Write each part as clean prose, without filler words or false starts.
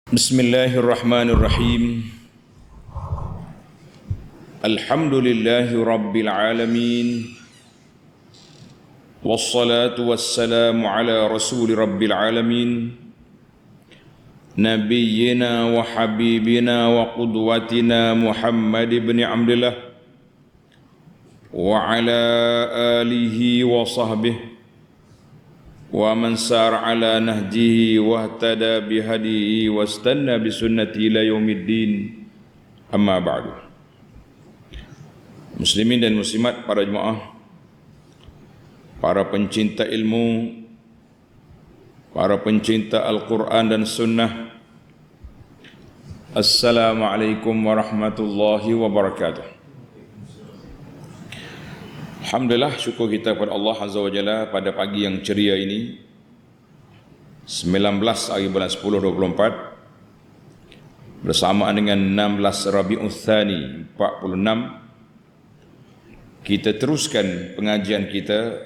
Bismillahirrahmanirrahim. Alhamdulillahi rabbil alamin. Wassalatu wassalamu ala rasuli rabbil alamin. Nabiyyina wa habibina wa qudwatina Muhammad ibn Abdullah wa ala alihi wa sahbihi wa man sar ala nahjihi wa ihtada bihadihi wa istanna bisunnati ila yaumiddin, amma ba'du. Muslimin dan muslimat, para jemaah, para pencinta ilmu, para pencinta Al-Quran dan Sunnah, Assalamualaikum warahmatullahi wabarakatuh. Alhamdulillah, syukur kita kepada Allah Azza wa Jalla pada pagi yang ceria ini, 19 hari bulan 10 24, bersamaan dengan 16 Rabiul Tsani 46, kita teruskan pengajian kita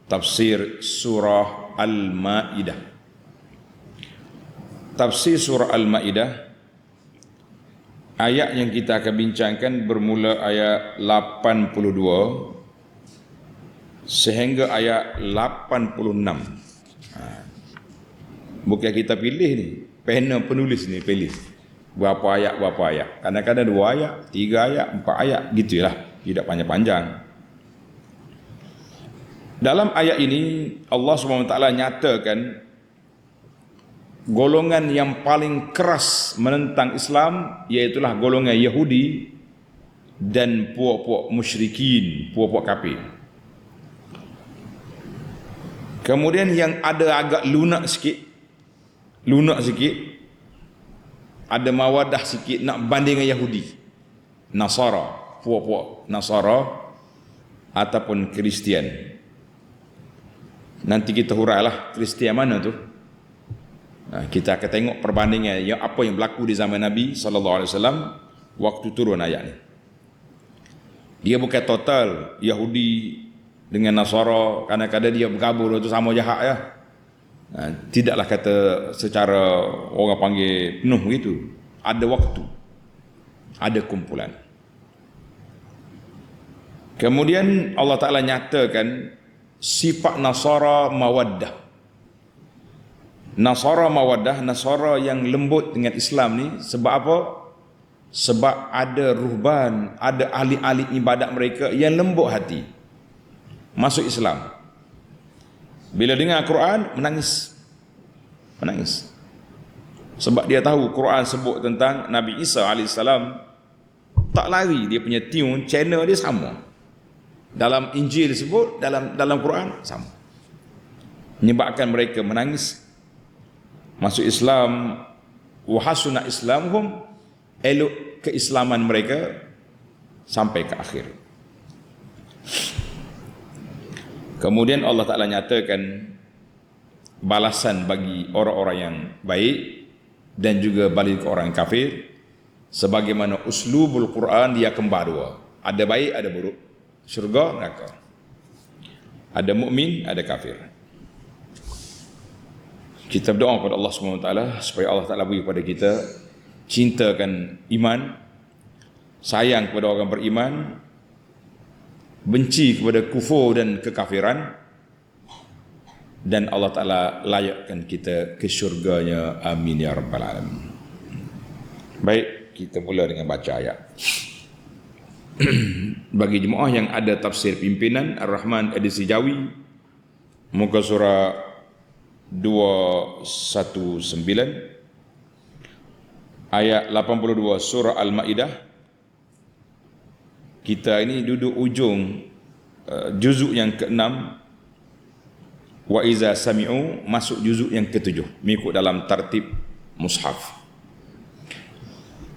tafsir surah Al-Maidah. Tafsir surah Al-Maidah, ayat yang kita akan bincangkan bermula ayat 82 sehingga ayat 86. Bukan kita pilih ni, panel penulis ni pilih berapa ayat. Kadang-kadang 2 ayat, 3 ayat, 4 ayat, gitulah, tidak panjang-panjang. Dalam ayat ini Allah SWT nyatakan golongan yang paling keras menentang Islam, iaitulah golongan Yahudi dan puak-puak musyrikin, puak-puak kafir. Kemudian yang ada agak lunak sikit, ada mawadah sikit nak banding dengan Yahudi, Nasara, puak-puak Nasara ataupun Kristian. Nanti kita hurailah Kristian mana tu. Kita akan tengok perbandingan yang apa yang berlaku di zaman Nabi SAW waktu turun ayat ni. Dia bukan total Yahudi dengan Nasara, kadang-kadang dia bergabung itu sama jahat ya. Tidaklah kata secara orang panggil penuh begitu. Ada waktu, ada kumpulan. Kemudian Allah Ta'ala nyatakan sifat Nasara mawaddah. Nasara mawaddah, Nasara yang lembut dengan Islam ni, sebab apa? Sebab ada ruhban, ada ahli-ahli ibadat mereka yang lembut hati masuk Islam. Bila dengar Quran, menangis. Sebab dia tahu Quran sebut tentang Nabi Isa AS, tak lari dia punya tune, channel dia sama. Dalam Injil sebut, dalam Quran sama. Menyebabkan mereka menangis masuk Islam. Wa hasuna islamuhum, elok keislaman mereka sampai ke akhir. Kemudian Allah Ta'ala nyatakan balasan bagi orang-orang yang baik dan juga balik ke orang kafir, sebagaimana uslubul Quran dia kembar dua, ada baik ada buruk, syurga neraka, ada mukmin ada kafir. Kita berdoa kepada Allah SWT supaya Allah Ta'ala beri kepada kita cintakan iman, sayang kepada orang beriman, benci kepada kufur dan kekafiran, dan Allah Ta'ala layakkan kita ke syurganya, amin ya rabbal alamin. Baik, kita mula dengan baca ayat. Bagi jemaah yang ada tafsir pimpinan Ar-Rahman edisi Jawi, muka surah 219 ayat 82 surah Al-Maidah. Kita ini duduk ujung juzuk yang ke-6, wa iza sami'u, masuk juzuk yang ke-7 mengikut dalam tartib mushaf.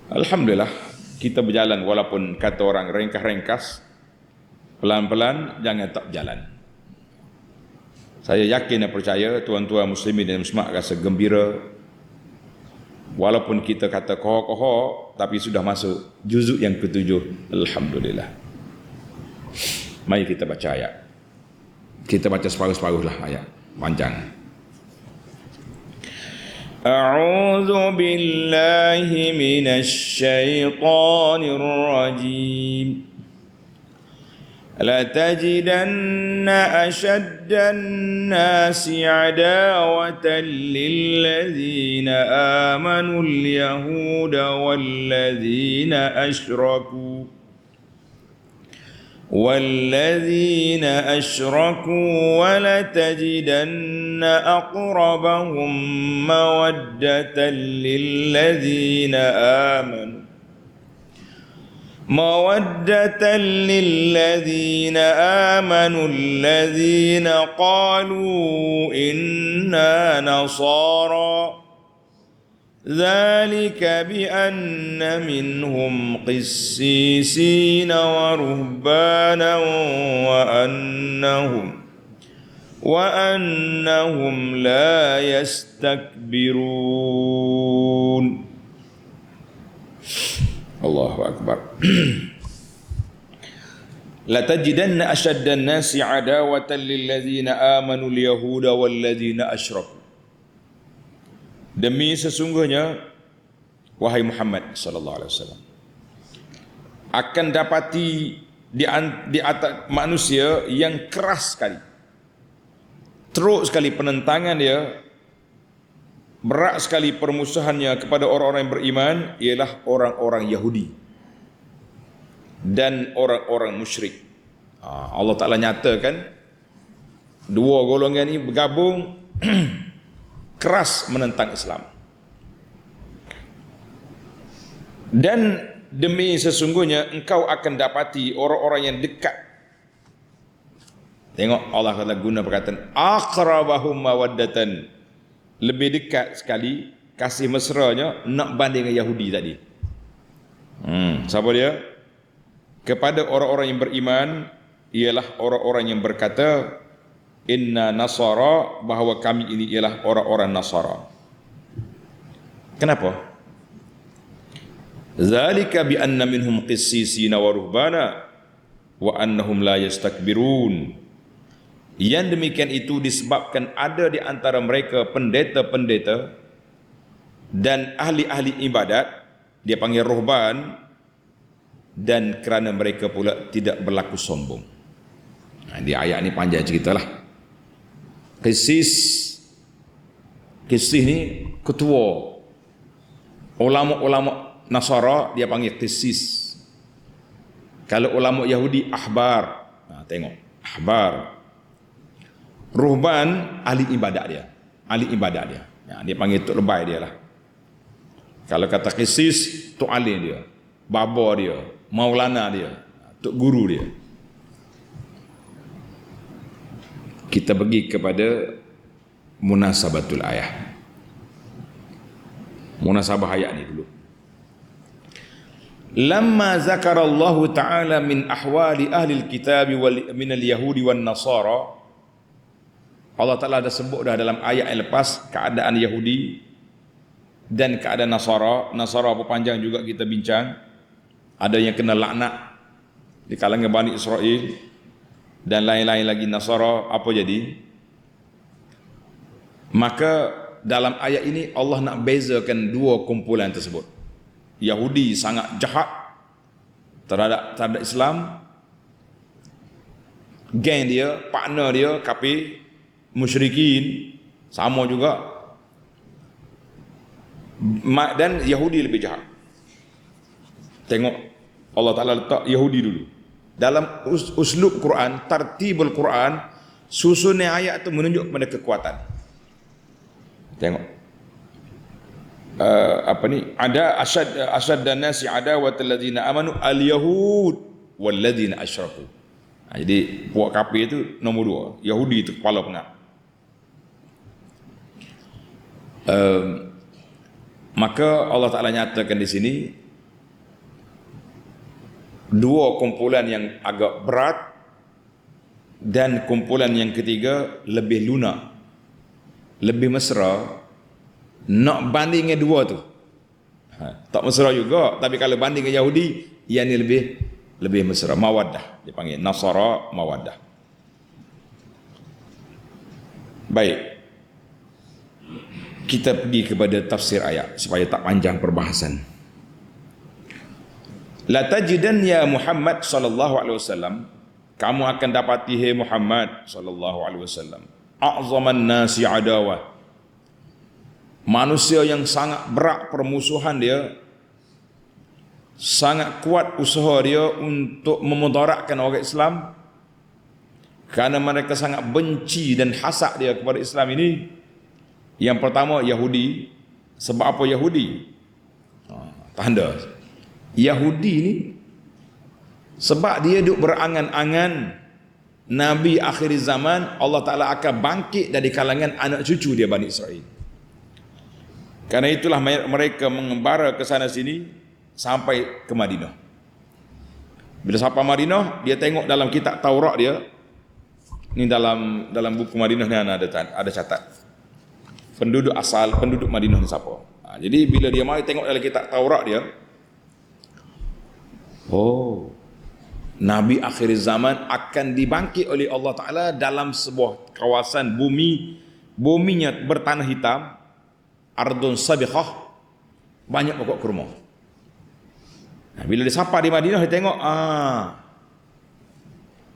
Alhamdulillah, kita berjalan walaupun kata orang ringkas-ringkas, pelan-pelan, jangan tak berjalan. Saya yakin dan percaya tuan-tuan muslimin dan muslimat rasa gembira walaupun kita kata kohok-kohok, tapi sudah masuk juzuk yang ke-7. Alhamdulillah. Mari kita baca ayat. Kita baca separuh-separuh lah ayat, panjang. أعوذ بالله من الشيطان الرجيم لتجدن أشد الناس عداوة للذين آمنوا اليهود والذين أشركوا ولتجدن أقربهم مودة للذين آمنوا الذين قالوا إنا نصارى ذلك بأن منهم قسيسين ورهبانا وأنهم لا يستكبرون. الله أكبر. لتجدن أشد الناس عداوة للذين آمنوا اليهود والذين أشركوا. Demi sesungguhnya wahai Muhammad sallallahu alaihi wasallam akan dapati di atas manusia yang keras sekali, teruk sekali penentangan dia, berat sekali permusuhannya kepada orang-orang yang beriman, ialah orang-orang Yahudi dan orang-orang musyrik. Allah Ta'ala nyatakan dua golongan ini bergabung keras menentang Islam. Dan demi sesungguhnya engkau akan dapati orang-orang yang dekat. Tengok Allah Ta'ala guna perkataan aqrabahum mawaddatan, lebih dekat sekali kasih mesranya nak banding dengan Yahudi tadi. Siapa dia? Kepada orang-orang yang beriman ialah orang-orang yang berkata inna nasara, bahawa kami ini ialah orang-orang Nasara. Kenapa? Zalika bi anna minhum qissisina wa ruhbana wa annahum la yastakbirun. Yang demikian itu disebabkan ada di antara mereka pendeta-pendeta dan ahli-ahli ibadat, dia panggil ruhban, dan kerana mereka pula tidak berlaku sombong. Di ayat ni panjang ceritalah. Qissis ni ketua ulama-ulama Nasara, dia panggil qissis. Kalau ulama Yahudi ahbar. Tengok ahbar. Ruhban ahli ibadat dia. Dia panggil tok lebay dia lah. Kalau kata qissis, tok alim dia, baba dia, maulana dia, tok guru dia. Kita pergi kepada munasabatul ayat. Munasabah ayat ni dulu. Lamma zakarallahu ta'ala min ahwali ahli al-kitab min al-yahudi wan nasara. Allah Ta'ala dah sebut dah dalam ayat yang lepas keadaan Yahudi dan keadaan Nasara. Nasara apa panjang juga kita bincang. Ada yang kena laknat di kalangan Bani Israel dan lain-lain lagi Nasara. Apa jadi? Maka dalam ayat ini Allah nak bezakan dua kumpulan tersebut. Yahudi sangat jahat terhadap Islam, geng dia, partner dia kafir, musyrikin sama juga, dan Yahudi lebih jahat. Tengok Allah Ta'ala letak Yahudi dulu dalam uslub Quran, tartibul Quran, susunan ayat itu menunjuk kepada kekuatan. Tengok ada asyad dan nasi adawatal ladzina amanu al-yahud wal ladzina asyraku. Jadi puak kafir itu nombor dua, Yahudi itu kepala pengap. Maka Allah Ta'ala nyatakan di sini dua kumpulan yang agak berat dan kumpulan yang ketiga lebih lunak, lebih mesra. Nak banding dengan dua tu tak mesra juga, tapi kalau banding dengan Yahudi yang ni lebih mesra, mawaddah, dia panggil Nasara mawaddah. Baik, Kita pergi kepada tafsir ayat supaya tak panjang perbahasan. La tajidan ya Muhammad sallallahu alaihi wasallam, kamu akan dapati hai Muhammad sallallahu alaihi wasallam, a'zaman nasi adawah, manusia yang sangat berat permusuhan dia, sangat kuat usaha dia untuk memudaratkan orang Islam, kerana mereka sangat benci dan hasad dia kepada Islam ini. Yang pertama Yahudi. Sebab apa Yahudi? Tanda Yahudi ni sebab dia duk berangan-angan Nabi akhir zaman Allah Ta'ala akan bangkit dari kalangan anak cucu dia Bani Israel. Karena itulah mereka mengembara ke sana sini sampai ke Madinah. Bila sampai Madinah, dia tengok dalam kitab Taurat dia, ni dalam buku Madinah ni ada catat penduduk asal, penduduk Madinah ni siapa. Jadi bila dia mari tengok dalam kitab Taurat dia, oh, Nabi akhir zaman akan dibangkit oleh Allah Ta'ala dalam sebuah kawasan buminya bertanah hitam, ardun sabiqah, banyak pokok kurma. Bila dia sampai di Madinah, dia tengok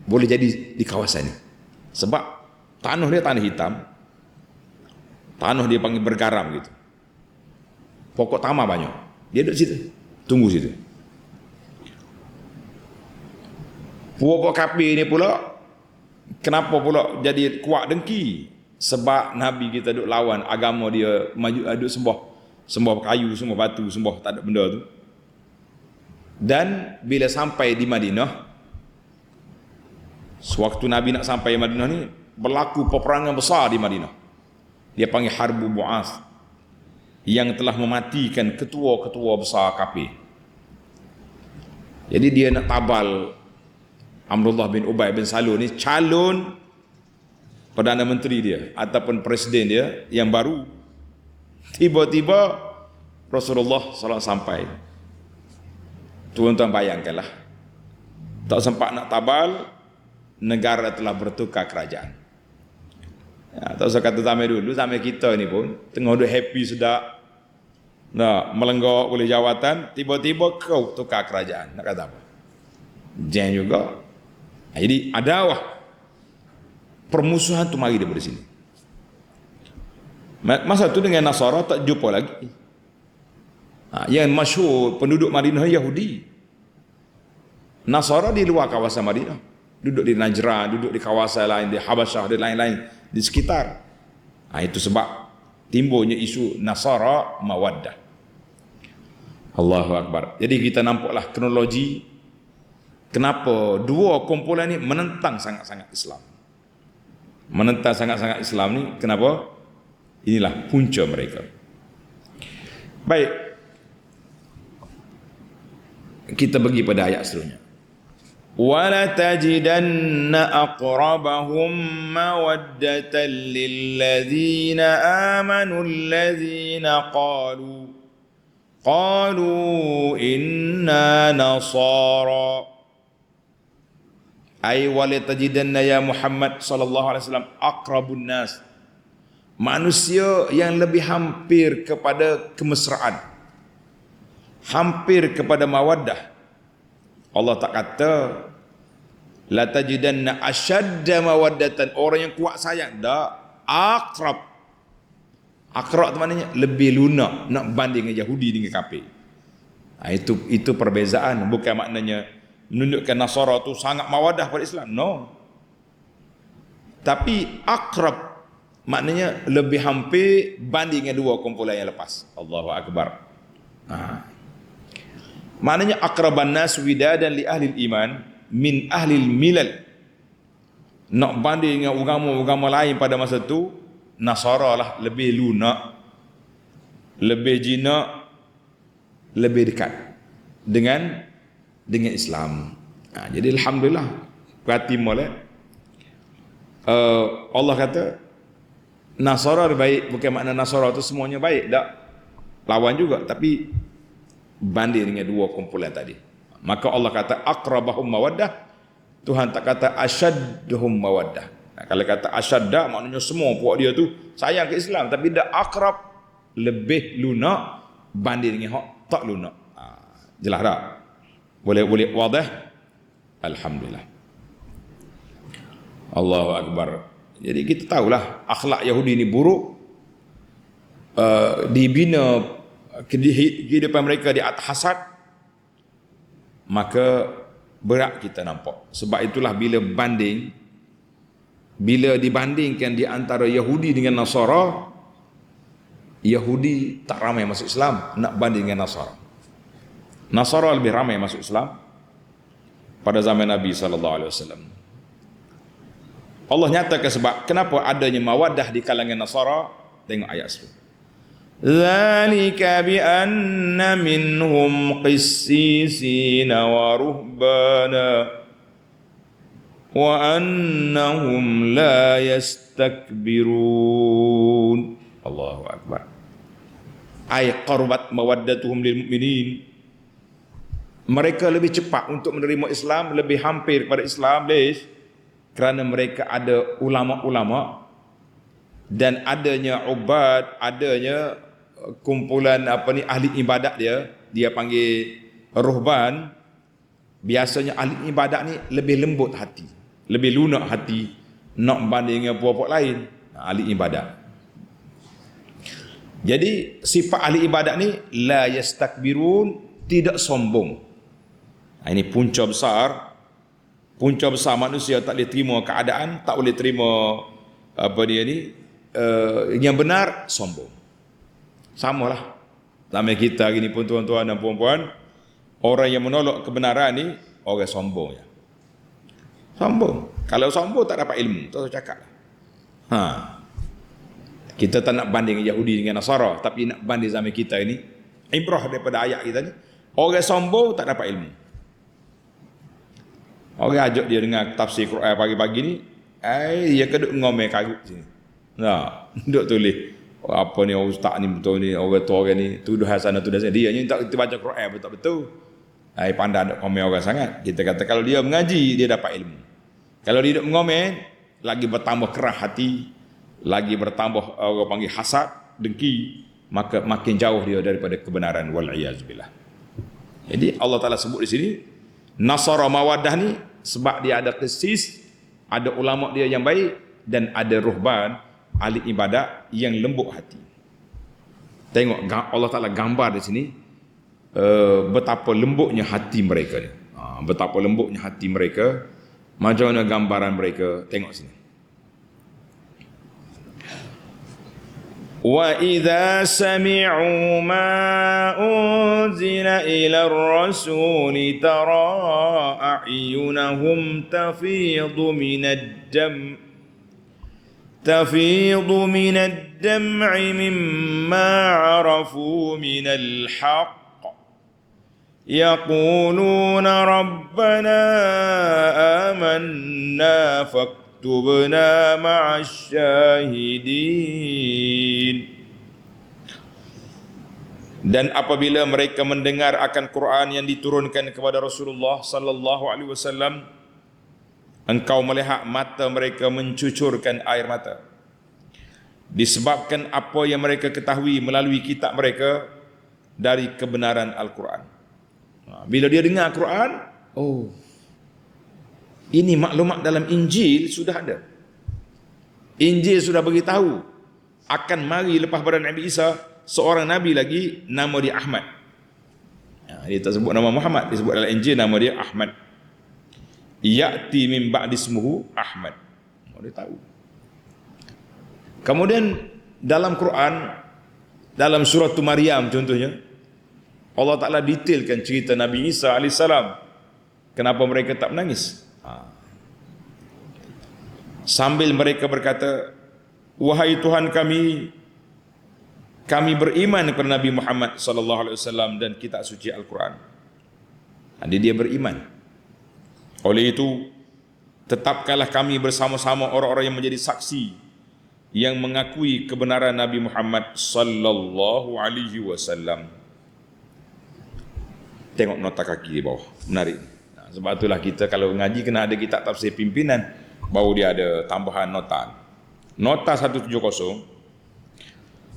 boleh jadi di kawasan ni. Sebab tanah dia tanah hitam, tanah dia panggil bergaram gitu, pokok tamar banyak. Dia duduk situ, tunggu situ. Puak kafir ni pula, kenapa pula jadi kuat dengki? Sebab Nabi kita duk lawan agama dia, maju duk sembah kayu, sembah batu, sembah tak ada benda tu. Dan bila sampai di Madinah, sewaktu Nabi nak sampai Madinah ni, berlaku peperangan besar di Madinah. Dia panggil Harbu Bu'as, yang telah mematikan ketua-ketua besar kafir. Jadi dia nak tabal Amrullah bin Ubay bin Salul ni calon Perdana Menteri dia ataupun Presiden dia yang baru. Tiba-tiba Rasulullah SAW sampai. Tuan-tuan bayangkanlah, tak sempat nak tabal, negara telah bertukar kerajaan. Tak usah kata zaman dulu, zaman kita ni pun tengah duduk happy sedap, nak melenggak boleh jawatan, tiba-tiba kau tukar kerajaan, nak kata apa? Jangan juga. Jadi adawah, permusuhan tu mari daripada sini. Masa tu dengan Nasara tak jumpa lagi. Yang masyhur penduduk Madinah Yahudi. Nasara di luar kawasan Madinah, duduk di Najran, duduk di kawasan lain, di Habasyah dan lain-lain di sekitar. Itu sebab timbulnya isu Nasara Mawaddah. Allahu Akbar. Jadi kita nampaklah kronologi kenapa dua kumpulan ni menentang sangat-sangat Islam. Menentang sangat-sangat Islam ni kenapa? Inilah punca mereka. Baik, kita pergi pada ayat seterusnya. وَلَتَجِدَنَّ أَقْرَبَهُمْ مَوَدَّةً لِلَّذِينَ آمَنُوا الَّذِينَ قَالُوا إِنَّا نَصَارَى. Ay walatajidanna ya Muhammad sallallahu alaihi wasallam aqrabun nas, manusia yang lebih hampir kepada kemesraan, hampir kepada mawaddah. Allah tak kata la tajidanna ashadda mawaddatan, orang yang kuat sayang, dak. Aqrab tu maknanya lebih lunak, nak banding dengan Yahudi dengan kafir. Itu perbezaan, bukan maknanya menunjukkan Nasara tu sangat mawadah pada Islam, no. Tapi akrab maknanya lebih hampir banding dengan dua kumpulan yang lepas. Allahu Akbar. Maknanya akraban nas widadan li ahli iman min ahli milal. Nak banding dengan agama-agama lain pada masa tu, Nasara lah lebih lunak, lebih jinak, lebih dekat dengan Islam. Jadi alhamdulillah, perhati molek. Allah kata Nasara baik, bukan makna Nasara tu semuanya baik, tak. Lawan juga, tapi banding dengan dua kumpulan tadi. Maka Allah kata aqrabahum mawaddah, Tuhan tak kata asyadduhum mawaddah. Kalau kata asyadda maknanya semua puak dia tu sayang ke Islam, tapi dak akrab lebih lunak banding dengan hak tak lunak. Jelas tak? Boleh wadah? Alhamdulillah. Allahu Akbar. Jadi kita tahulah akhlak Yahudi ni buruk. Dibina kehidupan mereka di atas hasad, maka berat kita nampak. Sebab itulah bila dibandingkan di antara Yahudi dengan Nasara, Yahudi tak ramai masuk Islam nak banding dengan Nasara. Nasara lebih ramai masuk Islam pada zaman Nabi SAW. Allah nyatakan sebab kenapa adanya mawaddah di kalangan Nasara. Tengok ayat 10. Zalika bi anna minhum qissisina wa ruhbana wa annahum la yastakbirun. Allahu Akbar. Ay qarbat mawaddatuhum lil mu'minin. Mereka lebih cepat untuk menerima Islam, lebih hampir kepada Islam. Kerana mereka ada ulama-ulama dan adanya ubad, adanya kumpulan ahli ibadat dia panggil ruhban. Biasanya ahli ibadat ni lebih lembut hati, lebih lunak hati nak banding dengan puak-puak lain, ahli ibadat. Jadi sifat ahli ibadat ni la yastakbirun, tidak sombong. Ini punca besar manusia tak boleh terima keadaan, tak boleh terima yang benar, sombong. Samalah zaman kita gini pun, tuan-tuan dan puan-puan, orang yang menolak kebenaran ni orang sombong ya. Sombong. Kalau sombong tak dapat ilmu, tak usah cakap. Kita tak nak banding Yahudi dengan Nasara, tapi nak banding zaman kita ini. Ibrah daripada ayat kita ni, orang sombong tak dapat ilmu. Orang ajak dia dengar tafsir Quran pagi-pagi ni, dia keduk ngomel karut sini. Duduk tulis apa ni ustaz ni betul ni, orang tu orang ni tuduhan sana tuduhan sana. Dia ni tak baca Quran betul-betul. Pandai nak komen orang sangat. Kita kata kalau dia mengaji, dia dapat ilmu. Kalau dia duduk ngomel, lagi bertambah kerah hati, lagi bertambah orang panggil hasad, dengki, maka makin jauh dia daripada kebenaran. Wal'iyazbillah. Jadi Allah Ta'ala sebut di sini Nasara mawaddah ni sebab dia ada qisis, ada ulama dia yang baik, dan ada ruhban, ahli ibadat yang lembut hati. Tengok Allah Ta'ala gambar di sini betapa lembutnya hati mereka ni. Betapa lembutnya hati mereka. Macam mana gambaran mereka? Tengok sini. Wa idza sami'u ma unzila ila ar-rasuli tara a'yunahum tafidu min ad-dam'i mimma 'arafu min al-haqq yaquluna rabbana amanna faktubna ma'asy syahidin. Dan apabila mereka mendengar akan Quran yang diturunkan kepada Rasulullah sallallahu alaihi wasallam, engkau melihat mata mereka mencucurkan air mata disebabkan apa yang mereka ketahui melalui kitab mereka dari kebenaran Al-Quran. Bila dia dengar Quran, ini maklumat dalam Injil sudah ada. Injil sudah beritahu akan mari lepas pada Nabi Isa seorang Nabi lagi, nama dia Ahmad. Dia tak sebut nama Muhammad, dia sebut dalam Injil nama dia Ahmad. Ya'ti min ba'di ismuhu Ahmad. Dia tahu. Kemudian dalam Quran, dalam surah Maryam contohnya, Allah Ta'ala detailkan cerita Nabi Isa AS. Kenapa mereka tak menangis? Sambil mereka berkata, wahai Tuhan kami beriman kepada Nabi Muhammad SAW dan kitab suci Al-Quran. Jadi dia beriman. Oleh itu, tetapkanlah kami bersama-sama orang-orang yang menjadi saksi yang mengakui kebenaran Nabi Muhammad sallallahu alaihi wasallam. Tengok nota kaki di bawah, menarik. Sebab itulah kita kalau ngaji kena ada kitab tafsir pimpinan, baru dia ada tambahan nota. Nota 170.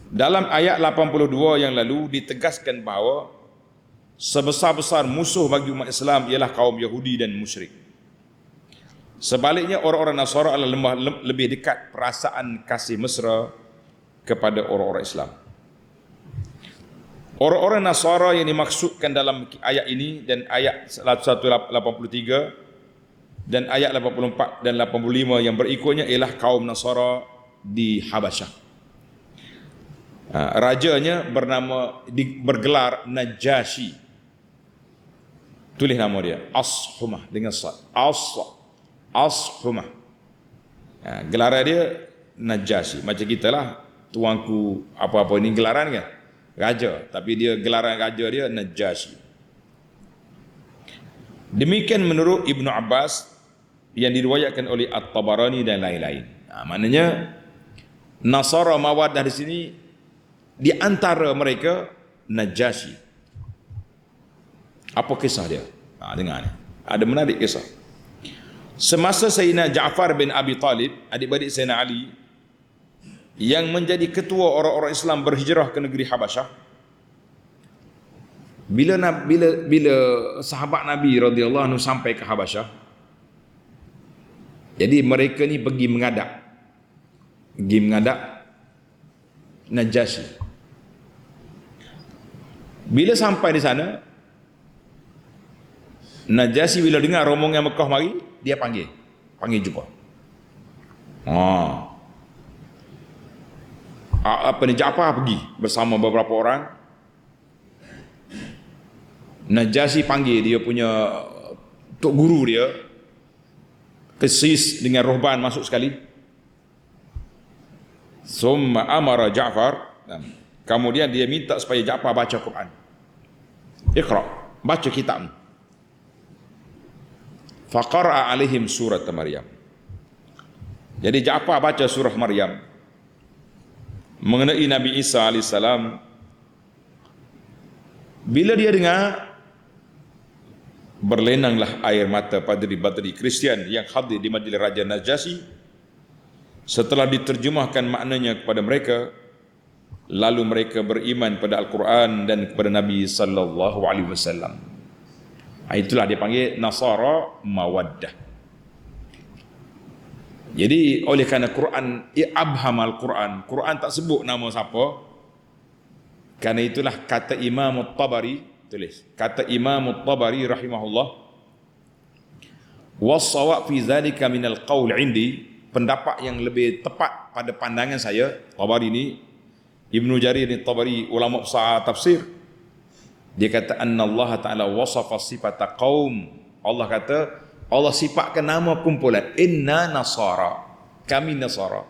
Dalam ayat 82 yang lalu ditegaskan bahawa sebesar-besar musuh bagi umat Islam ialah kaum Yahudi dan musyrik. Sebaliknya orang-orang Nasara adalah lebih dekat perasaan kasih mesra kepada orang-orang Islam. Orang-orang Nasara yang dimaksudkan dalam ayat ini dan ayat 183 dan ayat 84 dan 85 yang berikutnya ialah kaum Nasara di Habasyah. Rajanya bergelar Najasyi. Tulis nama dia Ashumah dengan sad. Ashumah. Gelaran dia Najasyi. Macam kita lah, tuanku apa-apa ini gelaran kan? Raja, tapi dia gelaran raja dia Najasyi. Demikian menurut Ibnu Abbas yang diriwayatkan oleh At-Tabarani dan lain-lain. Maknanya Nasara Mawaddah di sini di antara mereka Najasyi. Apa kisah dia? Dengar ni. Ada menarik kisah. Semasa Sayyidina Ja'far bin Abi Talib, adik-beradik Sayyidina Ali, yang menjadi ketua orang-orang Islam berhijrah ke negeri Habasyah, bila sahabat Nabi radhiyallahu anhu sampai ke Habasyah, jadi mereka ni pergi menghadap Najasyi. Bila sampai di sana, Najasyi bila dengar rombongan Mekah mari, dia panggil jumpa. Ja'far pergi bersama beberapa orang. Najasyi panggil dia punya tok guru dia, kesis dengan rohban masuk sekali. Summa amara Ja'far, kemudian dia minta supaya Ja'far baca Quran. Iqra, baca kitab. Faqara'a alaihim surat Maryam. Jadi Ja'far baca surah Maryam mengenai Nabi Isa AS. Bila dia dengar, berlenanglah air mata padri-padri Kristian yang hadir di majlis Raja Najasyi. Setelah diterjemahkan maknanya kepada mereka, lalu mereka beriman pada Al-Quran dan kepada Nabi sallallahu alaihi wasallam. Itulah dia panggil Nasara Mawaddah. Jadi oleh kerana Quran abhamal Quran tak sebut nama siapa. Kerana itulah kata Imam At-Tabari, tulis kata Imam At-Tabari rahimahullah, was-shawab fi zalika minal qaul indi, pendapat yang lebih tepat pada pandangan saya, Tabari ni, Ibnu Jarir ni Tabari, ulama besar tafsir, dia kata annallaha ta'ala wasafa sifata qaum. Allah kata, Allah sifatkan nama kumpulan, inna nasara, kami Nasara,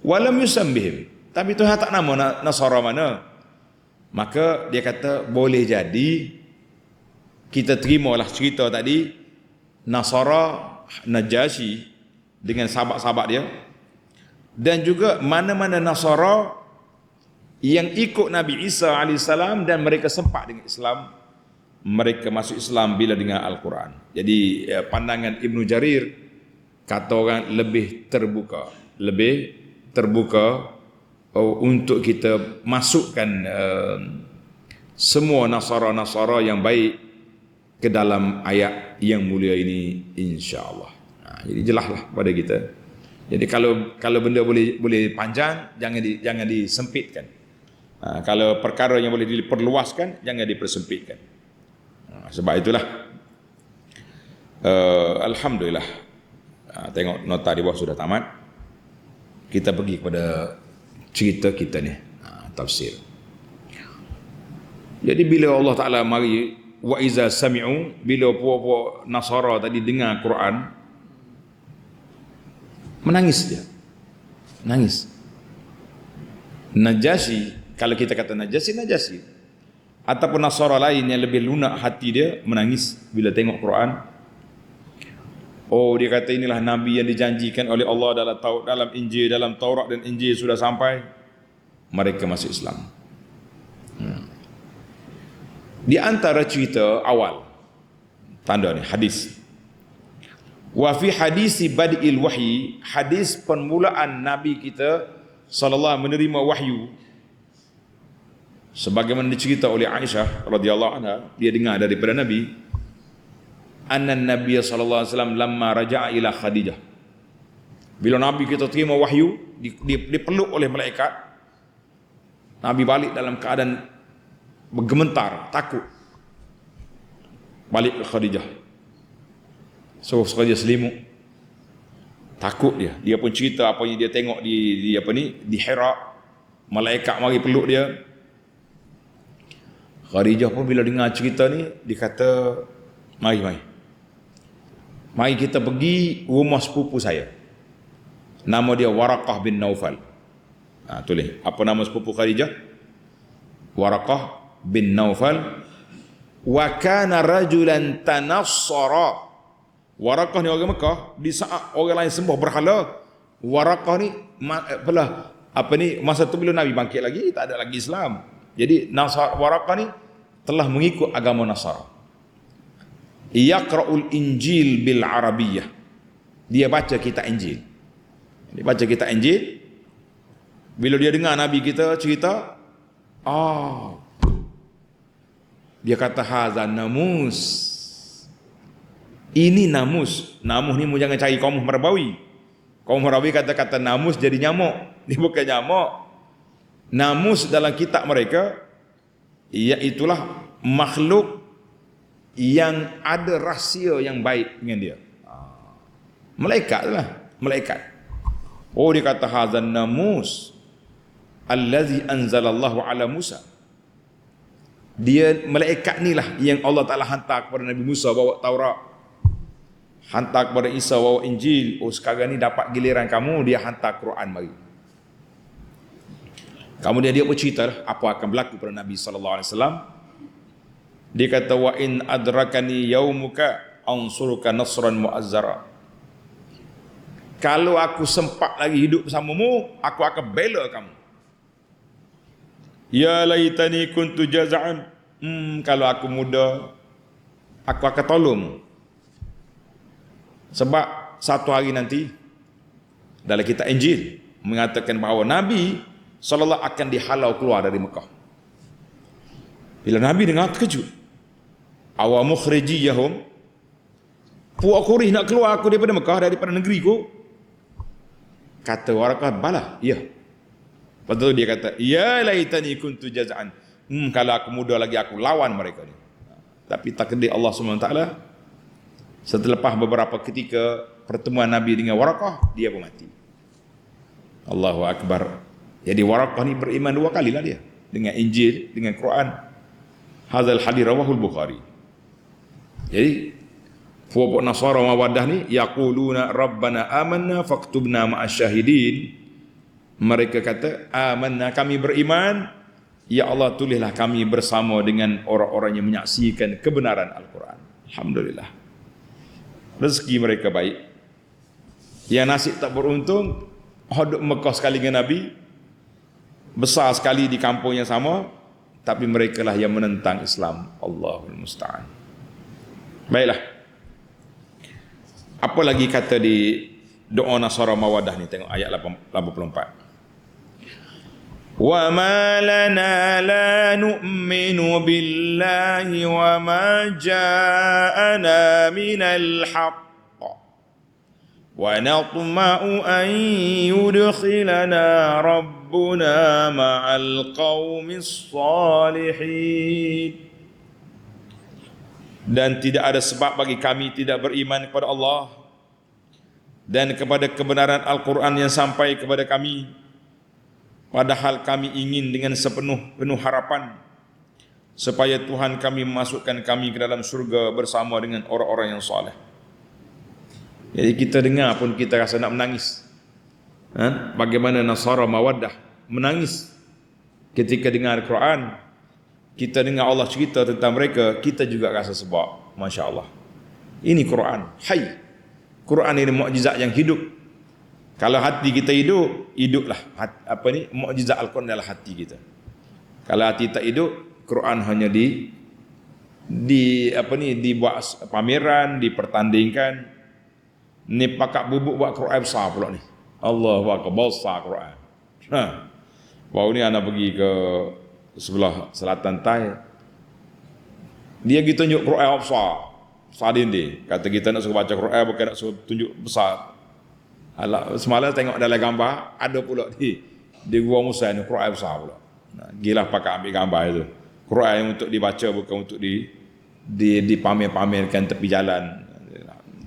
walam yusambihim, tapi Tuhan tak nama Nasara mana. Maka dia kata boleh jadi kita terimalah cerita tadi Nasara Najasyi dengan sahabat-sahabat dia, dan juga mana-mana Nasara yang ikut Nabi Isa AS dan mereka sempat dengan Islam, mereka masuk Islam bila dengar Al-Quran. Jadi pandangan Ibnu Jarir kata orang lebih terbuka untuk kita masukkan semua Nasara-Nasara yang baik ke dalam ayat yang mulia ini, insya-Allah. Jadi jelaslah pada kita. Jadi kalau benda boleh panjang, jangan disempitkan. Kalau perkara yang boleh diperluaskan, jangan dipersempitkan. Sebab itulah alhamdulillah, tengok nota di bawah sudah tamat. Kita pergi kepada cerita kita ni, tafsir. Jadi bila Allah Ta'ala mari, wa iza sami'u, bila puak-puak Nasara tadi dengar Quran, menangis dia. Nangis. Najasyi, kalau kita kata Najasyi, ataupun Nasara lain yang lebih lunak hati dia, menangis bila tengok Quran. Oh, dia kata inilah Nabi yang dijanjikan oleh Allah dalam Injil, dalam Taurat dan Injil sudah sampai. Mereka masuk Islam. Di antara cerita awal, tanda ni, hadis. Wa fi hadisi bad'il wahyi, hadis permulaan Nabi kita sallallahu menerima wahyu sebagaimana dicerita oleh Aisyah radhiyallahu anha, dia dengar daripada Nabi, anna Nabi sallallahu alaihi wasallam lamma raja'a ila Khadijah, bila Nabi kita terima wahyu, dipeluk oleh malaikat, Nabi balik dalam keadaan bergementar, takut, balik ke Khadijah. So Khadijah selimut, takut dia pun cerita apa yang dia tengok di Hira, malaikat mari peluk dia. Khadijah pun bila dengar cerita ni, dia kata, mari kita pergi rumah sepupu saya, nama dia Waraqah bin Naufal. Tulis apa nama sepupu Khadijah? Waraqah bin Naufal. Wa kana rajulan tanassara. Waraqah ni orang Mekah, di saat orang lain sembah berhala, Waraqah ni masa tu bila Nabi bangkit lagi, tak ada lagi Islam. Jadi Waraqah ni telah mengikut agama Nasara. Yaqra'ul Injil bil Arabiyyah. Dia baca kitab Injil. Dia baca kitab Injil. Bila dia dengar Nabi kita cerita, dia kata haza namus. Ini namus. Namus ni jangan cari kaum Marabawi. Kaum Marabawi kata namus jadi nyamuk. Ini bukan nyamuk. Namus dalam kitab mereka, iaitulah makhluk yang ada rahsia yang baik dengan dia. Malaikat lah, malaikat. Dia kata hazan namus allazi anzalallahu ala Musa. Dia malaikat ni lah yang Allah Taala hantar kepada Nabi Musa bawa Taurat, hantar kepada Isa bawa Injil. Sekarang ni dapat giliran kamu, dia hantar Quran mari. Kemudian dia bercerita apa akan berlaku pada Nabi sallallahu alaihi wasallam. Dia kata, wa in adrakani yaumuka ansuruka nasran muazzara. Kalau aku sempat lagi hidup bersamamu, aku akan bela kamu. Ya laitani kuntu jaza'an. Kalau aku muda, aku akan tolong. Sebab satu hari nanti dalam kitab Injil mengatakan bahawa Nabi sallallahu akan dihalau keluar dari Mekah. Bila Nabi dengar, terkejut. Awa mukhrijiyahum, puak Quraisy nak keluar aku daripada Mekah, daripada negeriku. Kata Waraqah, bala, ya. Lepas tu dia kata, ya laitani kuntu jaza'an. Kalau aku muda lagi, aku lawan mereka ni. Tapi takdir Allah SWT, setelah beberapa ketika pertemuan Nabi dengan Waraqah, dia pun mati. Allahu Akbar. Jadi Waraqah ni beriman dua kali lah dia, dengan Injil, dengan Quran. Hadzal hadis rawahul Bukhari. Jadi puak Nasara Mawaddah ni yaquluna rabbana amanna faktubna ma'asyahidin. Mereka kata, amanna, kami beriman, ya Allah tulislah kami bersama dengan orang-orang yang menyaksikan kebenaran Al-Quran. Alhamdulillah. Rezeki mereka baik. Yang nasib tak beruntung, hidup Mekah sekali dengan Nabi, besar sekali di kampung yang sama, tapi mereka lah yang menentang Islam. Allahul Musta'an. Baiklah. Apa lagi kata di doa Nasara Mawaddah ni? Tengok ayat 84. Wa ma lana la nu'minu billahi wa ma ja'ana minal haqq wa natma'u an yudkhilana rabbuna ma'al qaumis salihin. Dan tidak ada sebab bagi kami tidak beriman kepada Allah dan kepada kebenaran Al-Quran yang sampai kepada kami, padahal kami ingin dengan sepenuh harapan supaya Tuhan kami memasukkan kami ke dalam syurga bersama dengan orang-orang yang soleh. Jadi kita dengar pun kita rasa nak menangis. Bagaimana Nasara Mawaddah menangis ketika dengar Al-Quran. Kita dengar Allah cerita tentang mereka, kita juga rasa sebab, Masya Allah. Ini Quran, hai. Quran ini mukjizat yang hidup. Kalau hati kita hidup, hiduplah. Mukjizat Al-Quran adalah hati kita. Kalau hati tak hidup, Quran hanya dibuat pameran, dipertandingkan. Ni pakak bubuk buat Quran besar pula ni. Allahu Akbar, besar Quran. Baru ni anak pergi ke sebelah selatan Thai. Dia pergi tunjuk Quran besar. Besar dinding. Kata kita nak suruh baca Quran bukan nak suruh tunjuk besar. Alah, semalam tengok dalam gambar ada pula di Gua Musa ni Quran besar pula. Gilah pakai ambil gambar itu. Quran yang untuk dibaca bukan untuk dipamer-pamerkan tepi jalan.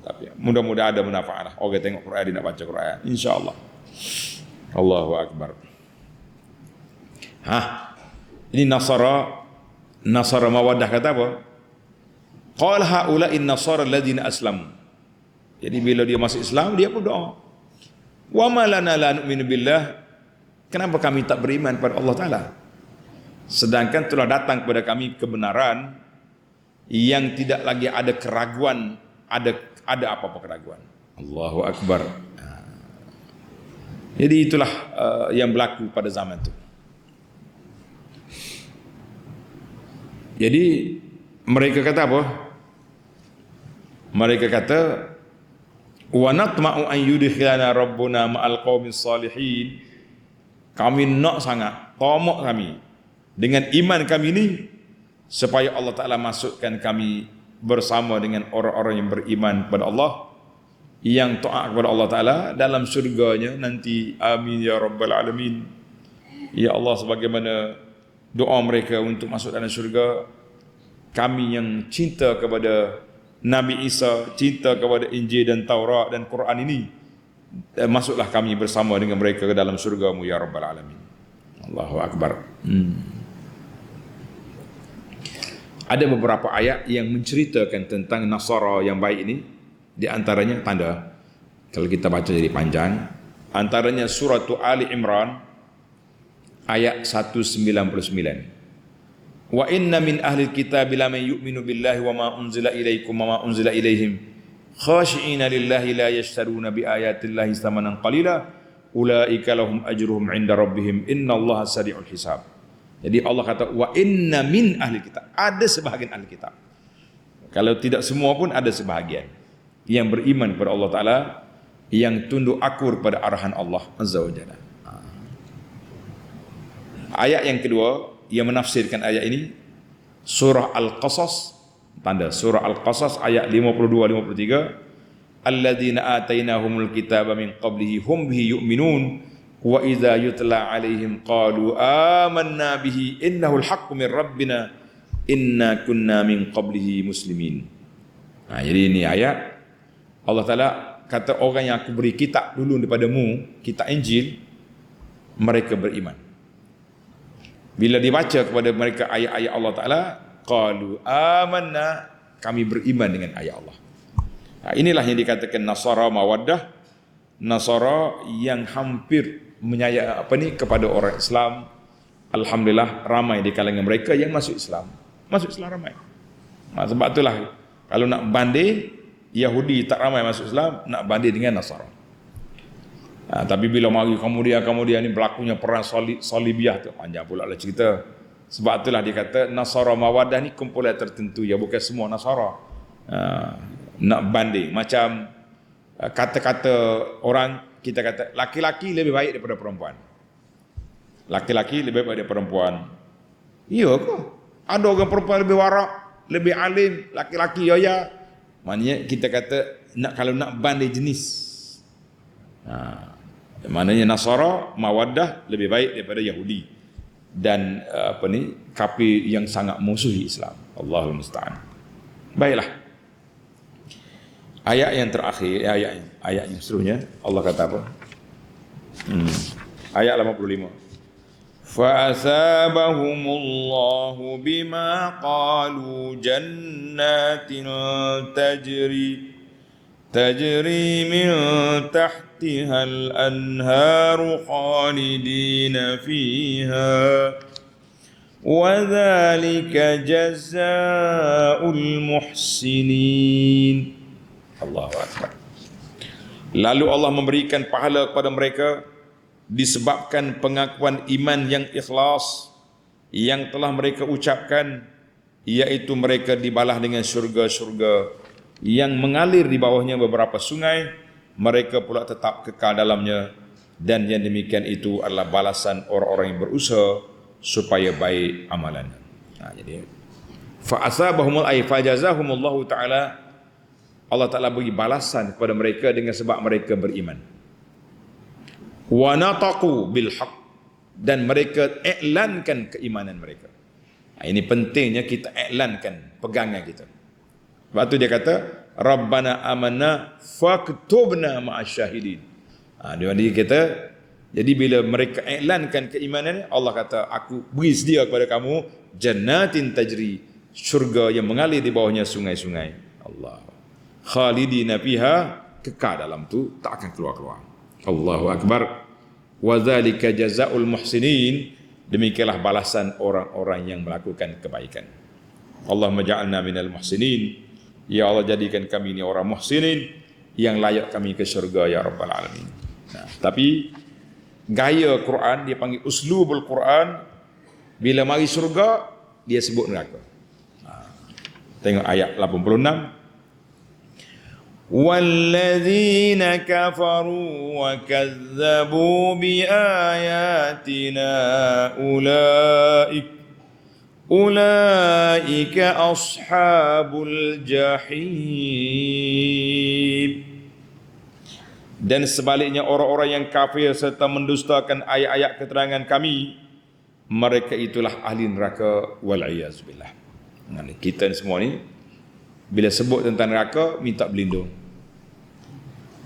Tapi mudah-mudahan ada manfaat lah. Orang tengok Quran dia nak baca Quran. InsyaAllah. Allahu Akbar. Ini Nasara Mawaddah kata apa? Qala haula'i an-nasara alladziina aslamu. Jadi bila dia masuk Islam dia pun doa. Wa ma lana la nu'minu billah. Kenapa kami tak beriman pada Allah Taala? Sedangkan telah datang kepada kami kebenaran yang tidak lagi ada keraguan, ada apa-apa keraguan. Allahu Akbar. Jadi itulah yang berlaku pada zaman itu. Jadi mereka kata apa? Mereka kata wa natma'u an yudkhilana rabbuna ma'al qaumis salihin. Kami nak sangat, tamak kami dengan iman kami ini supaya Allah Taala masukkan kami bersama dengan orang-orang yang beriman kepada Allah, yang taat kepada Allah Taala dalam syurganya nanti. Amin ya rabbal alamin. Ya Allah, sebagaimana doa mereka untuk masuk dalam syurga, kami yang cinta kepada Nabi Isa, cinta kepada Injil dan Taurat dan Quran ini, masuklah kami bersama dengan mereka ke dalam syurga-Mu ya rabbal alamin. Allahu Akbar. Ada beberapa ayat yang menceritakan tentang Nasara yang baik ini. Di antaranya tanda, kalau kita baca jadi panjang, antaranya surah Ali Imran ayat 199. Wa inna min ahli kitab laman yu'minu billahi wa ma unzila ilaikum wa ma unzila ilaihim khashi'ina lillahi la yashtaruna bi ayatillahi thamanan qalila ulaika lahum ajruhum 'inda rabbihim innallaha sari'ul hisab. Jadi Allah kata wa inna min ahli kitab, ada sebahagian ahli kitab. Kalau tidak semua pun ada sebahagian yang beriman kepada Allah Taala, yang tunduk akur pada arahan Allah Azza wa Jalla. Ayat yang kedua yang menafsirkan ayat ini, surah Al-Qasas, tanda surah Al-Qasas ayat 52-53, alladzina atainahumul kitaba min qablihi hum bihi yu'minun wa idza yutla alaihim qalu amanna bihi innahu al-haqqu min rabbina inna kunna min qablihi muslimin. Jadi ini ayat Allah Taala kata orang yang aku beri kitab dulu daripadamu, kitab Injil, mereka beriman. Bila dibaca kepada mereka ayat-ayat Allah Taala, qalu amanna, kami beriman dengan ayat Allah. Inilah yang dikatakan Nasara Mawaddah, Nasara yang hampir menyayat kepada orang Islam. Alhamdulillah ramai di kalangan mereka yang masuk Islam. Masuk Islam ramai. Sebab itulah kalau nak banding Yahudi tak ramai masuk Islam, nak banding dengan Nasara. Tapi bila mari kemudian ni berlakunya perang Salibiyah tu, panjang pula lah cerita. Sebab itulah dia kata Nasara Mawaddah ni kumpulan tertentu, ya bukan semua Nasara. Nak banding macam kata-kata orang, kita kata laki-laki lebih baik daripada perempuan. Laki-laki lebih baik daripada perempuan. Iya ke? Ada orang perempuan lebih warak, lebih alim, laki-laki ya. Maknanya kita kata kalau nak banding jenis. Maknanya Nasara Mawaddah lebih baik daripada Yahudi dan kafir yang sangat musuhi Islam. Allahul musta'an. Baiklah. Ayat yang terakhir, ayat yang seterusnya Allah kata apa? Ayat 85. Fa asabahumullahu bima qalu jannatin tajri min tahtiha al-anharu khalidina fiha wa dhalika jazaa'ul muhsinin. Allahu Akbar. Lalu Allah memberikan pahala kepada mereka disebabkan pengakuan iman yang ikhlas yang telah mereka ucapkan, iaitu mereka dibalas dengan syurga-syurga yang mengalir di bawahnya beberapa sungai, mereka pula tetap kekal dalamnya dan yang demikian itu adalah balasan orang-orang yang berusaha supaya baik amalannya. Jadi fa asabahumul ay fajazahumullahu taala, Allah Taala beri balasan kepada mereka dengan sebab mereka beriman. Wa nataqu bil haqq, dan mereka iklankan keimanan mereka. Ini pentingnya kita iklankan pegangan kita. Sebab tu dia kata Rabbana amanna faktubna ma'asyahidin. Dia kata, jadi bila mereka iklankan keimanan, Allah kata aku beri sedia kepada kamu jannatin tajri, syurga yang mengalir di bawahnya sungai-sungai. Allah. Khalidina fiha, kekal dalam tu, tak akan keluar-keluar. Allahu akbar. Wa dzalika jazaa'ul muhsinin, demikianlah balasan orang-orang yang melakukan kebaikan. Allahumma ja'alna minal muhsinin. Ya Allah, jadikan kami ni orang muhsinin yang layak kami ke syurga ya rabbal alamin. Tapi gaya Quran dia panggil uslubul Quran, bila mari syurga dia sebut neraka. Tengok ayat 86. Walladzina kafaru wa kazzabu bi ayatina ulaika ashabul jahim. Dan sebaliknya orang-orang yang kafir serta mendustakan ayat-ayat keterangan kami, mereka itulah ahli neraka wal-iyaz billah. Kita semua ni bila sebut tentang neraka minta berlindung,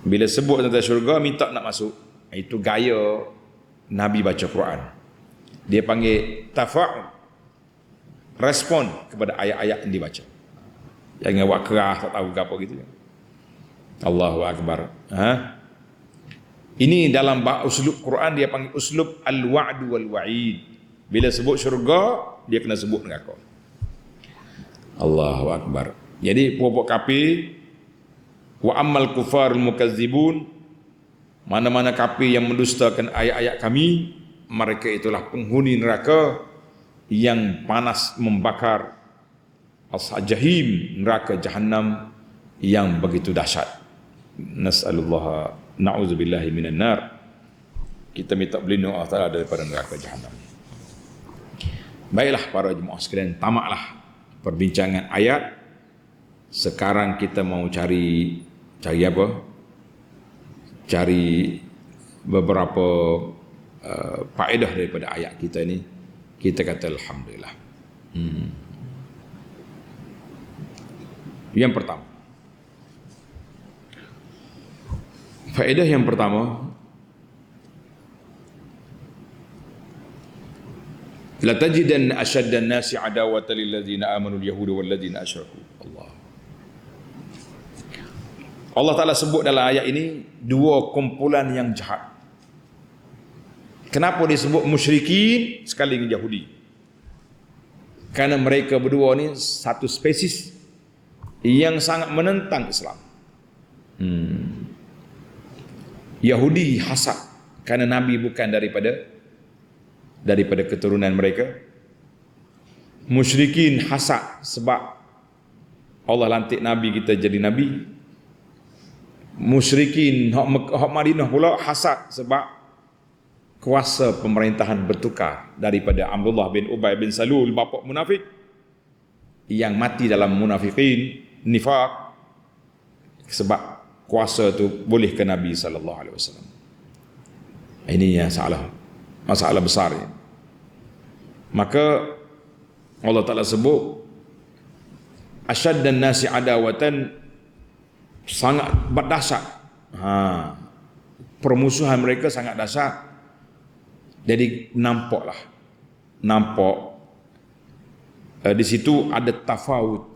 bila sebut tentang syurga minta nak masuk. Itu gaya Nabi baca Quran. Dia panggil tafa'ul, respon kepada ayat-ayat yang dibaca. Jangan buat keras tak tahu apa gitu. Allahu akbar. Ini dalam uslub Quran dia panggil uslub al-wa'du wal wa'id. Bila sebut syurga dia kena sebut neraka. Allahu akbar. Jadi puak-puak kafir, wa ammal kufarul mukazzibun, mana-mana kafir yang mendustakan ayat-ayat kami, mereka itulah penghuni neraka yang panas membakar, as-jahim, neraka jahannam yang begitu dahsyat. Nas'alullah na'udzubillahi minan nar. Kita minta berlindung Allah Ta'ala daripada neraka jahannam. Baiklah para jemaah sekalian, tamaklah perbincangan ayat. Sekarang kita mau cari apa? Cari beberapa faedah daripada ayat kita ni. Kita kata alhamdulillah. Yang pertama, faedah yang pertama, la tajidanna ashaddan nasi adawatan lil ladzina amanu al yahuda wal ladzina asyraku. Allah Ta'ala sebut dalam ayat ini dua kumpulan yang jahat. Kenapa disebut musyrikin sekali dengan Yahudi? Karena mereka berdua ni satu spesies yang sangat menentang Islam. Yahudi hasad karena Nabi bukan daripada keturunan mereka. Musyrikin hasad sebab Allah lantik Nabi kita jadi Nabi. Musyrikin hak Madinah pula hasad sebab kuasa pemerintahan bertukar daripada Abdullah bin Ubay bin Salul, bapa munafik yang mati dalam munafikin nifaq, sebab kuasa tu boleh ke Nabi sallallahu alaihi wasallam. Ini yang masalah besar ini. Maka Allah Ta'ala sebut asyaddan nasi adawatan, sangat berdahsyat. Permusuhan mereka sangat dahsyat. Jadi nampak di situ ada tafawut.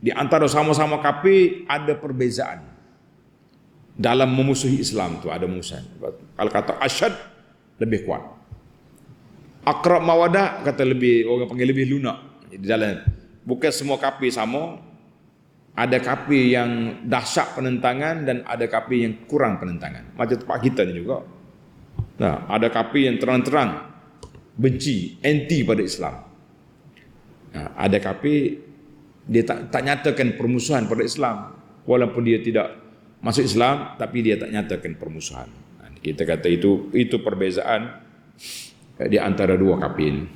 Di antara sama-sama kafir ada perbezaan. Dalam memusuhi Islam tu ada musuhan. Kalau kata asyad lebih kuat. Akrab mawadah kata lebih, orang panggil lebih lunak. Di dalam bukan semua kafir sama. Ada kafir yang dahsyat penentangan dan ada kafir yang kurang penentangan. Macam tempat kita ni juga. Nah, ada kafir yang terang-terang benci, anti pada Islam. Nah, ada kafir dia tak nyatakan permusuhan pada Islam, walaupun dia tidak masuk Islam, tapi dia tak nyatakan permusuhan. Kita kata itu perbezaan di antara dua kapil.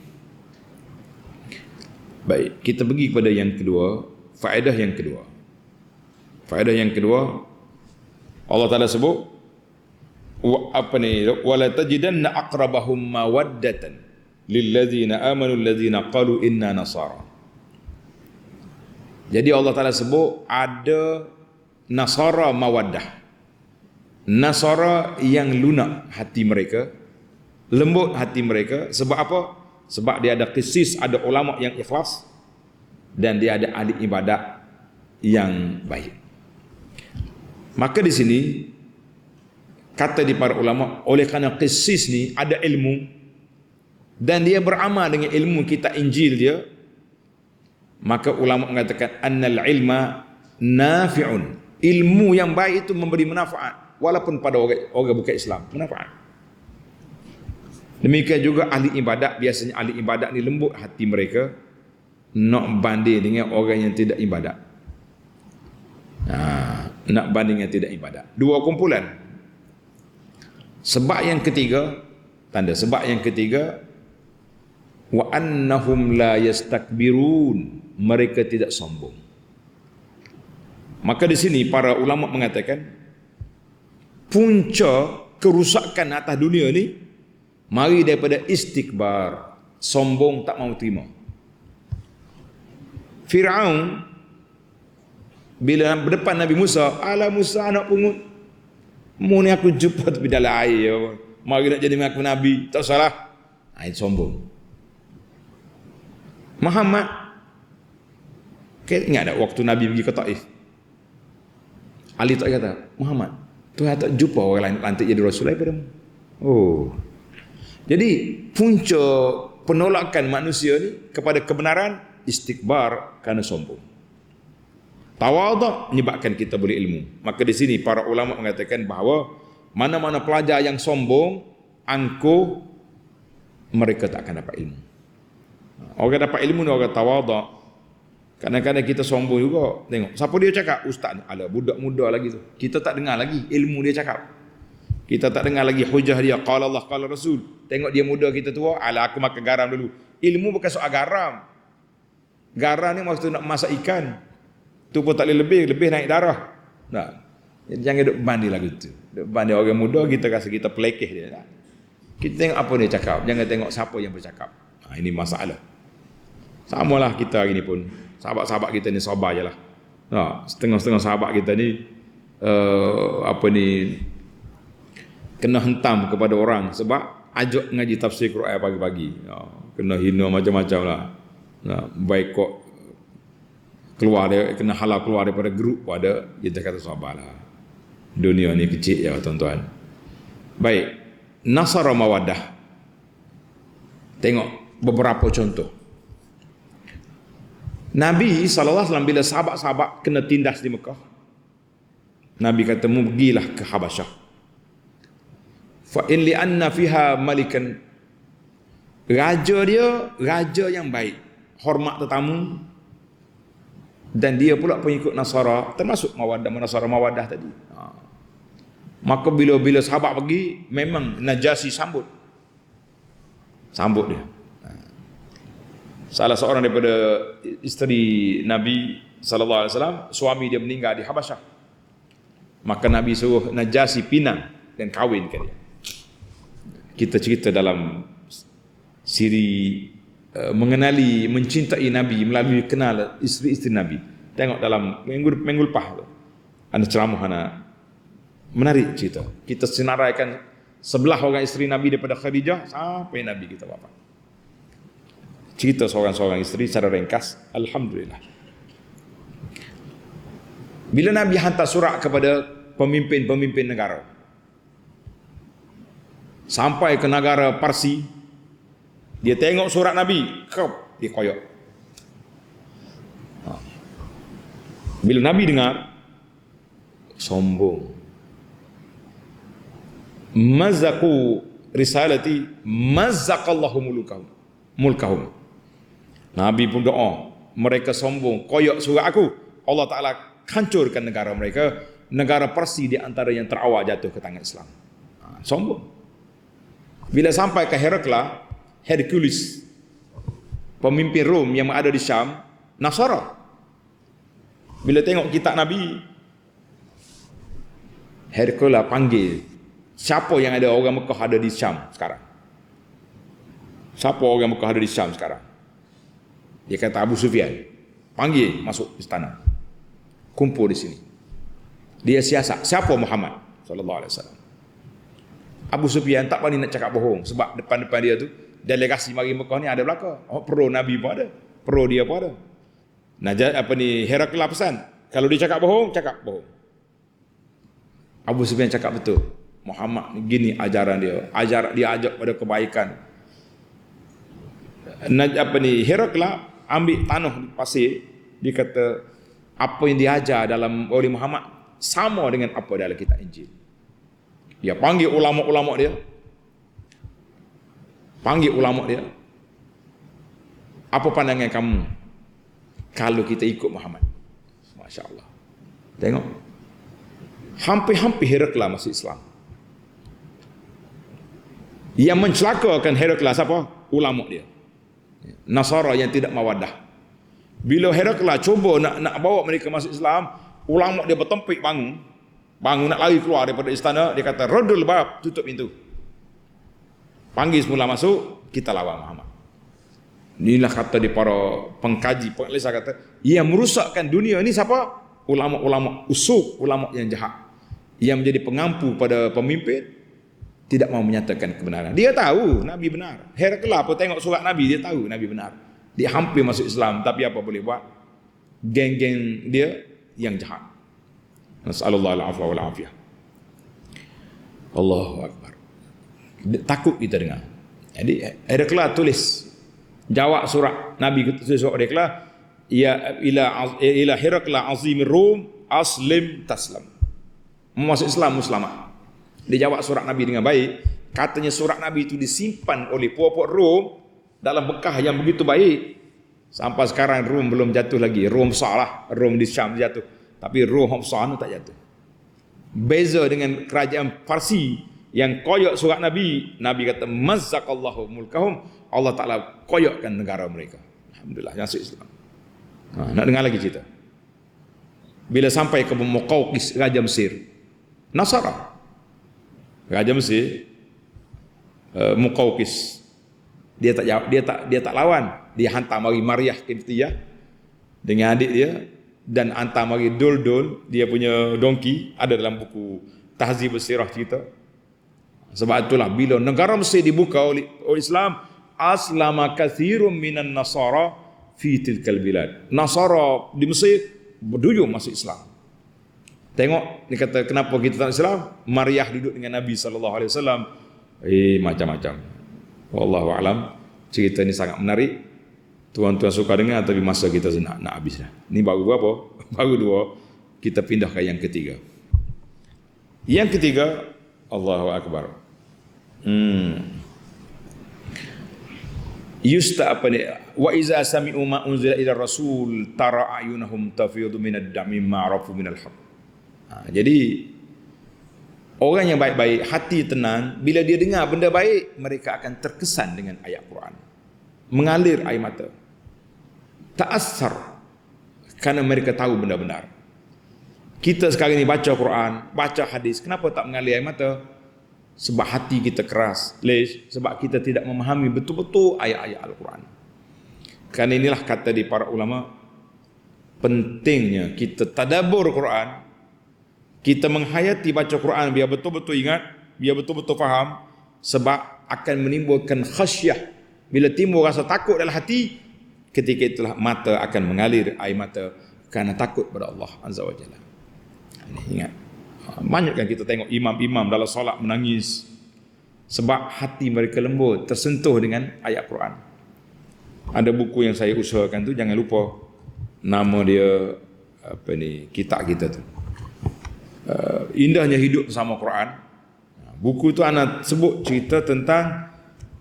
Baik, kita pergi kepada yang kedua, faedah yang kedua. Faedah yang kedua, Allah Taala sebut wala tajidanna aqrabahum mawaddatan lilladzina amanu alladzina qalu inna nasara. Jadi Allah Taala sebut ada nasara mawaddah. Nasara yang lunak hati mereka, lembut hati mereka. Sebab apa? Sebab dia ada qisis, ada ulama yang ikhlas, dan dia ada ahli ibadat yang baik. Maka di sini kata di para ulama, oleh kerana qisis ni ada ilmu dan dia beramal dengan ilmu kitab Injil dia, maka ulama mengatakan annal ilma nafi'un. Ilmu yang baik itu memberi manfaat walaupun pada orang bukan Islam, manfaat. Demikian juga ahli ibadat, biasanya ahli ibadat ni lembut hati mereka nak banding dengan orang yang tidak ibadat. Nak banding yang tidak ibadat. Dua kumpulan. Sebab yang ketiga, tanda sebab yang ketiga, wa annahum la yastakbirun, mereka tidak sombong. Maka di sini para ulama mengatakan punca kerusakan atas dunia ni mari daripada istikbar, sombong, tak mau terima. Fir'aun bila berdepan Nabi Musa, ala Musa anak pungut, mu ni aku jumpa tepi dalam air, mari nak jadi mengaku Nabi, tak salah. Itu sombong. Muhammad, ingat tak waktu Nabi pergi ke Taif, Ali tak kata, Muhammad, Tuhan tak jumpa orang lain lantik jadi Rasul daripada mu. Oh, jadi punca penolakan manusia ni kepada kebenaran, istikbar kerana sombong. Tawaduk menyebabkan kita boleh ilmu. Maka di sini para ulama mengatakan bahawa mana-mana pelajar yang sombong, angkuh, mereka tak akan dapat ilmu. Orang dapat ilmu ni orang tawaduk. Kadang-kadang kita sombong juga. Tengok, siapa dia cakap? Ustaz ni, alah budak muda lagi tu. Kita tak dengar lagi ilmu dia cakap. Kita tak dengar lagi hujah dia, qala Allah, qala Rasul. Tengok dia muda, kita tua, alah aku makan garam dulu. Ilmu bukan soal garam. Garam ni maksud nak masak ikan. Tu pun tak boleh lebih naik darah. Nah, jangan duk banding lagu tu. Duk banding orang muda, kita rasa kita pelekeh dia. Kita tengok apa dia cakap, jangan tengok siapa yang bercakap. Ini masalah. Samalah kita hari ni pun. Sahabat-sahabat kita ni sabar je lah. Setengah-setengah sahabat kita ni kena hentam kepada orang sebab ajak ngaji tafsir Quran pagi-pagi. Kena hina macam-macam lah. Baik kok keluar dia, kena halau keluar daripada grup pun ada. Kita kata sabarlah. Dunia ni kecil ya tuan-tuan. Baik, Nasara Mawaddah. Tengok beberapa contoh. Nabi SAW bila sahabat-sahabat kena tindas di Mekah, Nabi kata, pergilah ke Habasyah. Fa in li anna fiha malikan, raja dia raja yang baik, hormat tetamu, dan dia pula pengikut Nasara, termasuk Nasara Mawaddah tadi. Maka bila sahabat pergi, memang Najasyi sambut dia. Salah seorang daripada isteri Nabi SAW, suami dia meninggal di Habasyah. Maka Nabi suruh Najasyi pinang dan kahwinkan dia. Kita cerita dalam siri mengenali, mencintai Nabi melalui kenal isteri-isteri Nabi. Tengok dalam minggu lepas tu, ada ceramah menarik cerita. Kita senaraikan 11 orang isteri Nabi daripada Khadijah sampai Nabi kita wafat. Cerita seorang-seorang isteri secara ringkas. Alhamdulillah. Bila Nabi hantar surat kepada pemimpin-pemimpin negara, sampai ke negara Parsi, dia tengok surat Nabi, dia koyok. Bila Nabi dengar, sombong. Mazaku risalati, mazaqallahu mulkahum. Nabi pun doa, mereka sombong, koyok surat aku, Allah Ta'ala hancurkan negara mereka. Negara Parsi di antara yang terawal jatuh ke tangan Islam. Sombong. Bila sampai ke Herakla, Hercules, pemimpin Rom yang ada di Syam, Nasara. Bila tengok kitab Nabi, Hercules panggil, siapa yang ada orang Mekah ada di Syam sekarang? Siapa orang Mekah ada di Syam sekarang? Dia kata Abu Sufyan. Panggil masuk istana. Kumpul di sini. Dia siasat. Siapa Muhammad sallallahu alaihi wasallam? Abu Sufyan tak berani nak cakap bohong sebab depan-depan dia tu delegasi mari Mekah ni ada belaka. Oh, pro Nabi pun ada. Pro dia pun ada. Herakla pesan, kalau dia cakap bohong, cakap bohong. Abu Sufyan cakap betul. Muhammad ni gini ajaran dia. Dia ajak pada kebaikan. Herakla ambil tanah di pasir, dia kata apa yang diajar oleh Muhammad sama dengan apa dalam kitab Injil. Dia panggil ulama-ulama dia. Apa pandangan kamu kalau kita ikut Muhammad? Masya Allah. Tengok. Hampir-hampir Herakla masuk Islam. Yang mencelakakan Herakla siapa? Ulama dia. Nasara yang tidak mawadah. Bila Herakla cuba nak bawa mereka masuk Islam, ulama dia bertempik bangun nak lari keluar daripada istana. Dia kata radul bab, tutup pintu. Panggil semula masuk, kita lawan Muhammad. Inilah kata di para pengkaji, pengelisa kata, yang merusakkan dunia ini siapa? Ulama-ulama usuk, ulama yang jahat, yang menjadi pengampu pada pemimpin, tidak mau menyatakan kebenaran. Dia tahu Nabi benar. Herakla pun tengok surat Nabi, dia tahu Nabi benar. Dia hampir masuk Islam, tapi apa boleh buat? Geng-geng dia yang jahat. Nasallallahu alaihi wal afiyah. Allahu akbar. Takut kita dengar. Jadi Herakla tulis jawab surat Nabi, tulis surat Herakla, ya ila Herakla azimir Rum aslim taslam. Masuk Islam muslimat. Dia jawab surat Nabi dengan baik. Katanya surat Nabi itu disimpan oleh puak-puak Rom dalam bekah yang begitu baik. Sampai sekarang Rom belum jatuh lagi. Rom besar lah. Rom di Syam jatuh. Tapi Rom besar tak jatuh. Beza dengan kerajaan Parsi yang koyak surat Nabi. Nabi kata, mazzakallahu mulkahum. Allah Ta'ala koyakkan negara mereka. Alhamdulillah, masuk Islam. Nak dengar lagi cerita. Bila sampai ke Muqawqis, Raja Mesir, Nasara. Raja Mesir, Muqawqis, dia tak lawan. Dia hantar mari Maryah Qibtiyah dengan adik dia, dan hantar mari Duldul, dia punya dongki, ada dalam buku Tahzib Sirah cerita. Sebab itulah bila negara Mesir dibuka oleh Islam, aslama katsirun minan nasara fi tilkal bilad. Nasara di Mesir berduyung masuk Islam. Tengok, dia kata kenapa kita tak Islam? Maryah duduk dengan Nabi SAW. Macam-macam. Wallahu a'lam. Cerita ni sangat menarik. Tuan-tuan suka dengar, tapi masa kita nak habis dah. Ni baru berapa? Baru 2. Kita pindah ke yang ketiga. Yang ketiga, Allahu akbar. Wa iza sami'u ma unzila ila rasul tara ayunahum tafidu minad dami ma'rafu minal haqq. Jadi orang yang baik-baik, hati tenang, bila dia dengar benda baik, mereka akan terkesan dengan ayat Quran, mengalir air mata, ta'assar, kerana mereka tahu benda benar. Kita sekarang ni baca Quran, baca hadis, kenapa tak mengalir air mata? Sebab hati kita keras. Sebab kita tidak memahami betul-betul ayat-ayat Al-Quran. Kerana inilah kata di para ulama, pentingnya kita tadabbur Quran, kita menghayati baca Quran biar betul-betul ingat, biar betul-betul faham, sebab akan menimbulkan khasyah. Bila timbul rasa takut dalam hati, ketika itulah mata akan mengalir air mata kerana takut pada Allah Azza wa Jalla. Ingat, banyak kan kita tengok imam-imam dalam solat menangis sebab hati mereka lembut, tersentuh dengan ayat Quran. Ada buku yang saya usahakan tu, jangan lupa nama dia kitab kita tu, Indahnya Hidup Bersama Quran. Buku tu anak sebut cerita tentang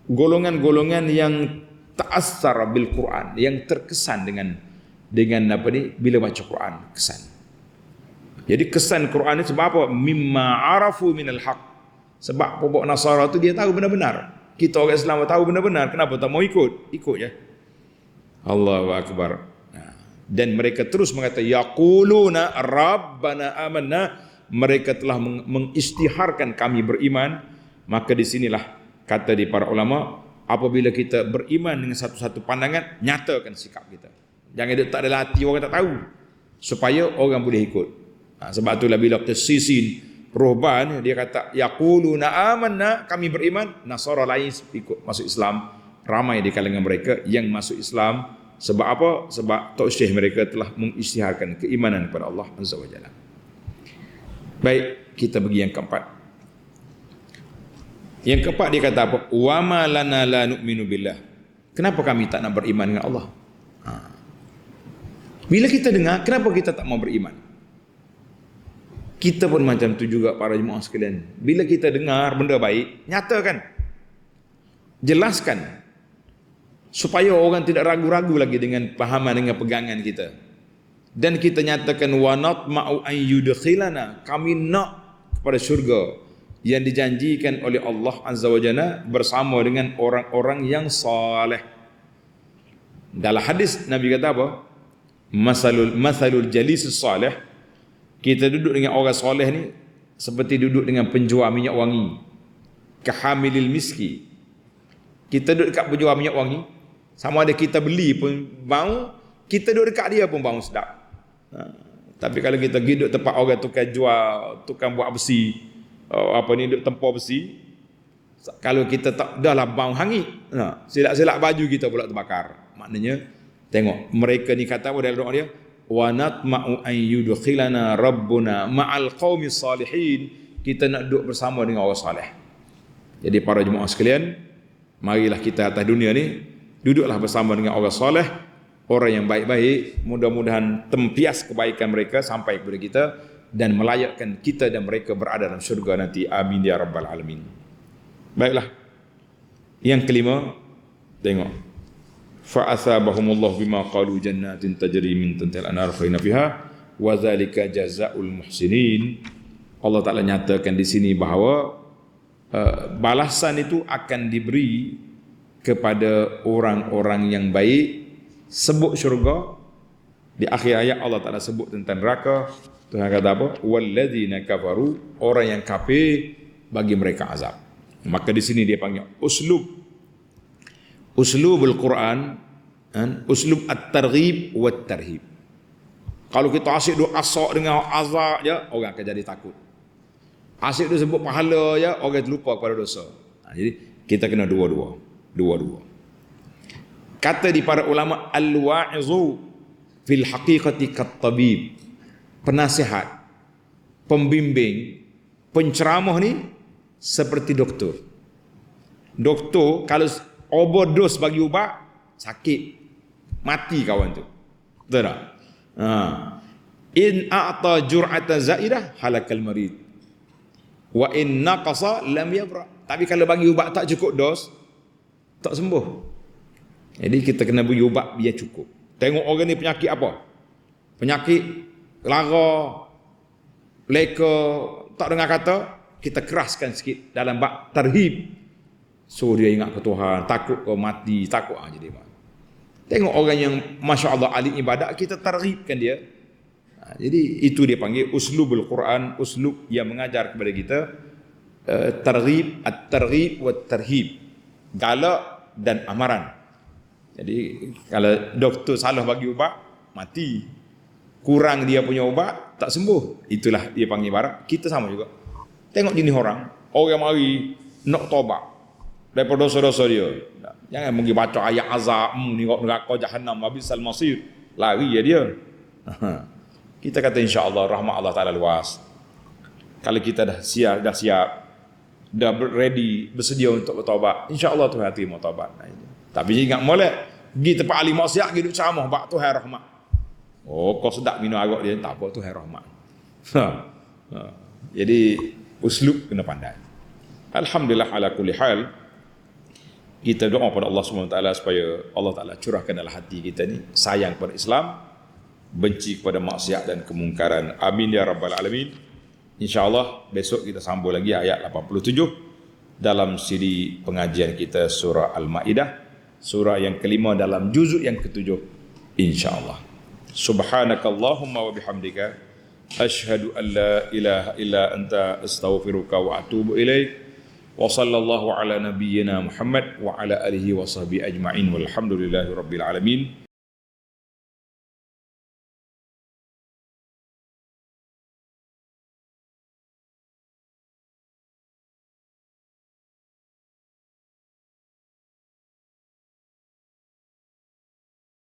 golongan-golongan yang ta'assar bil Quran, yang terkesan dengan bila baca Quran, kesan. Jadi kesan Quran ni sebab apa? Mimma arafu minal haq, Sebab pokok Nasara tu dia tahu benar-benar. Kita orang Islam tahu benar-benar, kenapa tak mau ikut? Ikut je. Allahu akbar. Dan mereka terus mengata yaquluna rabbana amanna, mereka telah mengisytiharkan kami beriman. Maka di sinilah kata di para ulama, apabila kita beriman dengan satu-satu pandangan, nyatakan sikap kita. Jangan dia tak ada hati orang tak tahu, supaya orang boleh ikut. Sebab itulah bila kita sisin ruhban, dia kata yaquluna amanna, kami beriman. Nasara lain ikut masuk Islam, ramai di kalangan mereka yang masuk Islam. Sebab apa? Sebab Tok Syekh mereka telah mengisytiharkan keimanan kepada Allah Azza wa Jalla. Baik, kita pergi yang keempat. Yang keempat dia kata apa? Wa ma lana la nu'minu billah. Kenapa kami tak nak beriman dengan Allah? Bila kita dengar, kenapa kita tak mau beriman? Kita pun macam tu juga para jemaah sekalian. Bila kita dengar benda baik, nyatakan. Jelaskan. Supaya orang tidak ragu-ragu lagi dengan pahaman, dengan pegangan kita. Dan kita nyatakan wa natma'u an yudkhilana, kami nak kepada syurga yang dijanjikan oleh Allah Azza wa Jalla bersama dengan orang-orang yang saleh. Dalam hadis Nabi kata apa? Masalul jalis salih, kita duduk dengan orang soleh ni seperti duduk dengan penjual minyak wangi, kahamilil miski. Kita duduk dekat penjual minyak wangi, sama ada kita beli pun bau, kita duduk dekat dia pun bau sedap. Tapi kalau kita duduk tempat orang tukang jual, tukang buat besi, duduk tempur besi, kalau kita tak dah lah bau hangit, silap-silap baju kita pula terbakar. Maknanya tengok, mereka ni kata apa dalam doa dia? Wa natma'u an yudkhilana rabbuna ma'al qaumis salihin. Kita nak duduk bersama dengan orang soleh. Jadi para jemaah sekalian, marilah kita atas dunia ni duduklah bersama dengan orang soleh, orang yang baik-baik. Mudah-mudahan tempias kebaikan mereka sampai kepada kita dan melayakkan kita dan mereka berada dalam syurga nanti. Amin ya rabbal alamin. Baiklah. Yang kelima, tengok. Fa asabahumullah bima qalu jannatin tajri min tahtiha al-anhar khalidina fiha wa dzalika jazaa'ul muhsinin. Allah Taala nyatakan di sini bahawa balasan itu akan diberi kepada orang-orang yang baik. Sebut syurga, di akhir ayat Allah Taala sebut tentang neraka. Tuhan kata apa? Walladzina kafaru, orang yang kafir bagi mereka azab. Maka di sini dia panggil uslubul Quran, uslub at-targhib wa at-tarhib. Kalau kita asyik duk asak dengan azab je, orang akan jadi takut. Asyik duk sebut pahala je, orang terlupa kepada dosa. Jadi kita kena dua-dua. Kata di para ulama, al-wa'izu fil haqiqati kat-tabib. Penasihat, pembimbing, penceramah ni seperti doktor. Doktor kalau overdose bagi ubat, sakit, mati kawan tu. Betul tak? In a'ta jur'atan za'idah halakal marid. Wa in naqasa lam yabra. Tapi kalau bagi ubat tak cukup dos, tak sembuh. Jadi kita kena beri ubat biar cukup. Tengok orang ni penyakit apa? Penyakit lara, leka, tak dengar kata, kita keraskan sikit dalam bab tarhib. So dia ingat ke Tuhan, takut ke mati, takut jadi mak. Tengok orang yang masya-Allah ahli ibadat, kita tarhibkan dia. Jadi itu dia panggil uslubul Quran, uslub yang mengajar kepada kita targhib, at-targhib wa at-tarhib, galak dan amaran. Jadi kalau doktor salah bagi ubat, mati. Kurang dia punya ubat, tak sembuh. Itulah dia panggil barat. Kita sama juga. Tengok jenis orang mari nak taubat daripada dosa-dosa dia. Jangan pergi baca ayat azab, neraka jahannam, wabisal masir. Lari ya dia. Kita kata insya-Allah rahmat Allah Taala luas. Kalau kita dah siap, dah ready, bersedia untuk bertaubat, insya-Allah Tuhan terima taubat. Tapi ingat molek, pergi tempat ahli maksiat, pergi duk ceramah bab Tuhan rahmat. Oh, kau sedap minum arak dia, tak apa Tuhan rahmat. Jadi uslub kena pandai. Alhamdulillah ala kulli hal. Kita doa pada Allah SWT supaya Allah Taala curahkan dalam hati kita ni sayang kepada Islam, benci kepada maksiat dan kemungkaran. Amin ya rabbal alamin. InsyaAllah besok kita sambung lagi ayat 87 dalam siri pengajian kita surah Al-Ma'idah, surah yang kelima dalam juzuk yang ketujuh, insyaAllah. Subhanakallahumma wa bihamdika asyhadu an la ilaha illa anta astaghfiruka wa atubu ilaik. Wa sallallahu ala nabiyyina Muhammad wa ala alihi wa sahbihi ajma'in walhamdulillahi rabbil alamin.